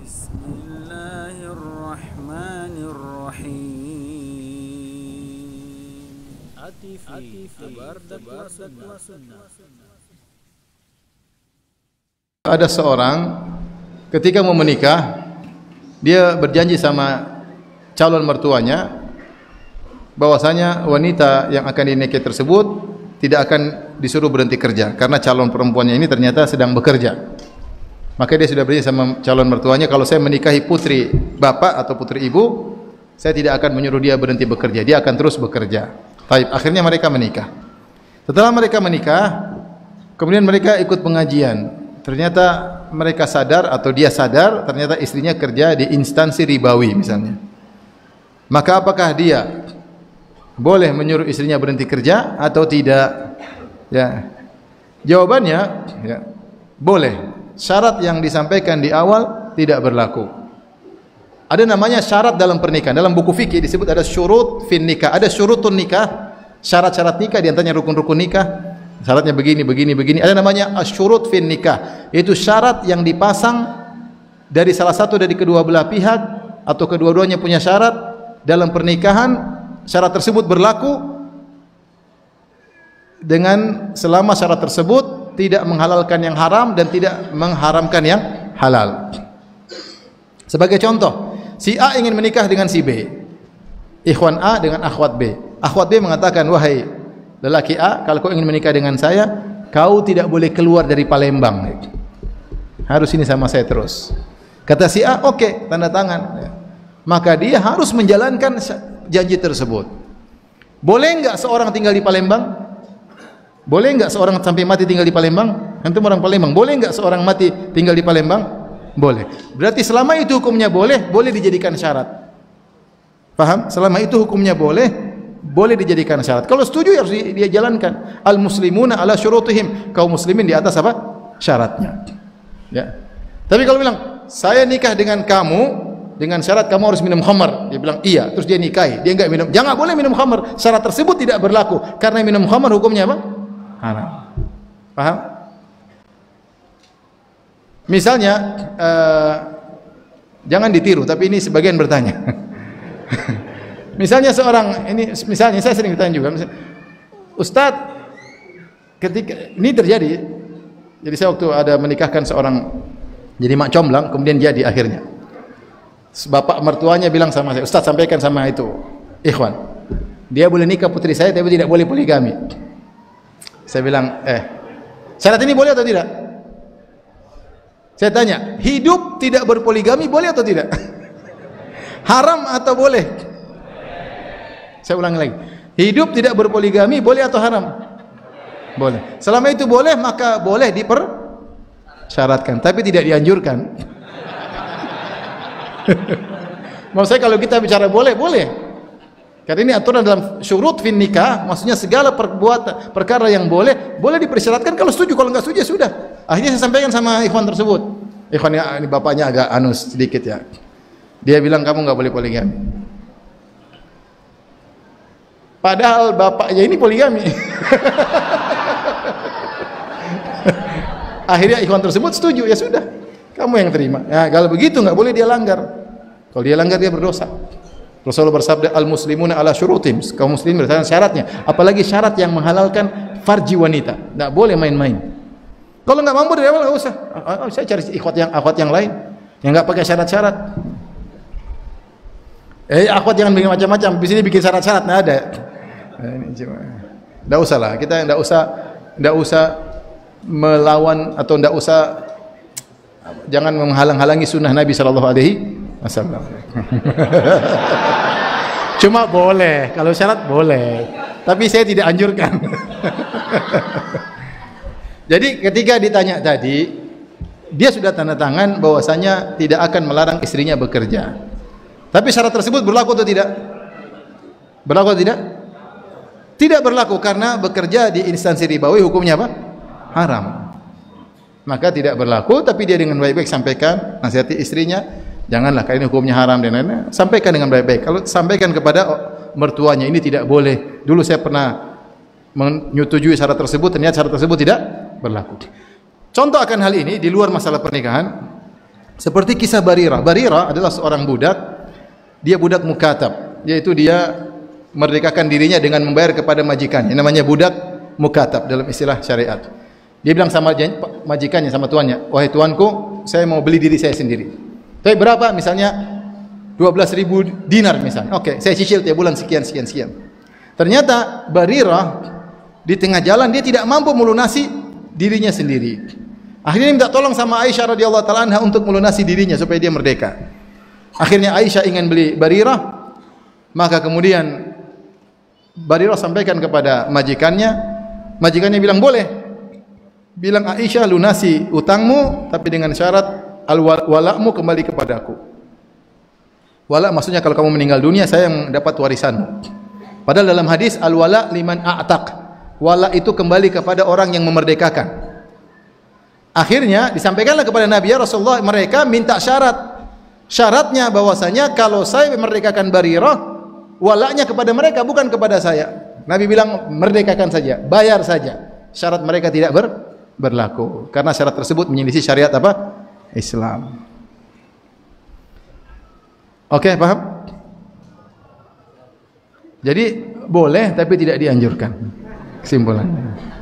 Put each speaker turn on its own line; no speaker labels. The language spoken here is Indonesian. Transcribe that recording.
Bismillahirrahmanirrahim. Atifi kabar dakwah sunnah.
Ada seorang ketika mau menikah, dia berjanji sama calon mertuanya bahwasanya wanita yang akan dinikahi tersebut tidak akan disuruh berhenti kerja karena calon perempuannya ini ternyata sedang bekerja. Maka dia sudah berjanji sama calon mertuanya, kalau saya menikahi putri bapak atau putri ibu, saya tidak akan menyuruh dia berhenti bekerja, dia akan terus bekerja. Baik, akhirnya mereka menikah. Setelah mereka menikah, kemudian mereka ikut pengajian. Ternyata mereka sadar atau dia sadar ternyata istrinya kerja di instansi ribawi misalnya. Maka apakah dia boleh menyuruh istrinya berhenti kerja atau tidak? Ya. Jawabannya ya, boleh. Syarat yang disampaikan di awal tidak berlaku. Ada namanya syarat dalam pernikahan. Dalam buku fikih disebut ada syurut fin nikah. Ada syurutun nikah, syarat-syarat nikah, di antaranya rukun-rukun nikah. Syaratnya begini. Ada namanya asyurut fin nikah. Itu syarat yang dipasang dari salah satu dari kedua belah pihak atau kedua-duanya punya syarat dalam pernikahan. Syarat tersebut berlaku dengan selama syarat tersebut tidak menghalalkan yang haram dan tidak mengharamkan yang halal. Sebagai contoh, si A ingin menikah dengan si B. Ikhwan A dengan akhwat B. Akhwat B mengatakan, "Wahai lelaki A, kalau kau ingin menikah dengan saya, kau tidak boleh keluar dari Palembang. Harus ini sama saya terus." Kata si A, "Oke, tanda tangan." Maka dia harus menjalankan janji tersebut. Boleh enggak seorang tinggal di Palembang? Boleh enggak seorang sampai mati tinggal di Palembang? Antum orang Palembang. Boleh enggak seorang mati tinggal di Palembang? Boleh. Berarti selama itu hukumnya boleh dijadikan syarat. Paham? Selama itu hukumnya boleh dijadikan syarat. Kalau setuju harus dia jalankan. Al muslimuna ala syurutihim. Kaum muslimin di atas apa? Syaratnya. Ya. Tapi kalau bilang, "Saya nikah dengan kamu dengan syarat kamu harus minum khamar." Dia bilang, "Iya." Terus dia nikahi, dia enggak minum. Jangan boleh minum khamar. Syarat tersebut tidak berlaku karena minum khamar hukumnya apa? Haram. Paham? Misalnya jangan ditiru, tapi ini sebagian bertanya. Misalnya misalnya saya sering ditanya juga, "Ustadz, ketika ini terjadi, jadi saya waktu ada menikahkan seorang jadi mak comblang, kemudian jadi akhirnya. Bapak mertuanya bilang sama saya, 'Ustadz, sampaikan sama itu ikhwan, dia boleh nikah putri saya tapi tidak boleh poligami.' Saya bilang, syarat ini boleh atau tidak? Saya tanya, hidup tidak berpoligami boleh atau tidak? Haram atau boleh? Saya ulangi lagi, hidup tidak berpoligami boleh atau haram? Boleh. Selama itu boleh, maka boleh dipersyaratkan, tapi tidak dianjurkan. Maksud saya kalau kita bicara boleh. Karena ini aturan dalam syurut fin nikah, maksudnya segala perkara yang boleh dipersyaratkan. Kalau setuju, kalau enggak setuju ya sudah. Akhirnya saya sampaikan sama ikhwan tersebut. Ikhwan ini bapaknya agak anus sedikit ya. Dia bilang kamu enggak boleh poligami. Padahal bapaknya ini poligami. Akhirnya ikhwan tersebut setuju, ya sudah. Kamu yang terima. Ya, kalau begitu enggak boleh dia langgar. Kalau dia langgar dia berdosa. Rasulullah bersabda, "Al muslimuna ala syurutihim." Kaum muslimin berdasarkan syaratnya, apalagi syarat yang menghalalkan farji wanita. Enggak boleh main-main. Kalau enggak mampu dari awal enggak usah. Saya cari akhwat yang lain yang enggak pakai syarat-syarat. Akhwat jangan bikin macam-macam. Di sini bikin syarat-syarat enggak ada. Enggak usah lah. Kita enggak usah melawan atau enggak usah, jangan menghalang-halangi sunnah Nabi sallallahu alaihi wasallam. Cuma boleh, kalau syarat boleh, tapi saya tidak anjurkan. Jadi ketika ditanya tadi, dia sudah tanda tangan bahwasanya tidak akan melarang istrinya bekerja. Tapi syarat tersebut berlaku atau tidak? Berlaku atau tidak? Tidak berlaku karena bekerja di instansi ribawi hukumnya apa? Haram. Maka tidak berlaku, tapi dia dengan baik-baik sampaikan, nasihati istrinya, janganlah, karena ini hukumnya haram dan lain-lain. Sampaikan dengan baik-baik. Kalau sampaikan kepada mertuanya, ini tidak boleh. Dulu saya pernah menyetujui syarat tersebut, ternyata syarat tersebut tidak berlaku. Contoh akan hal ini di luar masalah pernikahan. Seperti kisah Barirah. Barirah adalah seorang budak, dia budak mukatab, yaitu dia merdekakan dirinya dengan membayar kepada majikannya. Namanya budak mukatab dalam istilah syariat. Dia bilang sama majikannya, sama tuannya, wahai tuanku, saya mau beli diri saya sendiri. Tapi berapa? Misalnya 12.000 dinar misalnya. Oke, saya cicil tiap bulan sekian. Ternyata Barirah di tengah jalan dia tidak mampu melunasi dirinya sendiri. Akhirnya minta tolong sama Aisyah radhiyallahu taala anha untuk melunasi dirinya supaya dia merdeka. Akhirnya Aisyah ingin beli Barirah, maka kemudian Barirah sampaikan kepada majikannya. Majikannya bilang boleh. Bilang Aisyah lunasi utangmu tapi dengan syarat walakmu kembali kepadaku. Wala maksudnya kalau kamu meninggal dunia saya yang dapat warisanmu. Padahal dalam hadis al-wala liman a'taq. Wala itu kembali kepada orang yang memerdekakan. Akhirnya disampaikanlah kepada Nabi, ya Rasulullah, mereka minta syarat. Syaratnya bahwasanya kalau saya memerdekakan Barirah, walaknya kepada mereka bukan kepada saya. Nabi bilang merdekakan saja, bayar saja. Syarat mereka tidak berlaku karena syarat tersebut menyelisih syariat apa? Islam. Oke, paham? Jadi boleh tapi tidak dianjurkan. Kesimpulannya.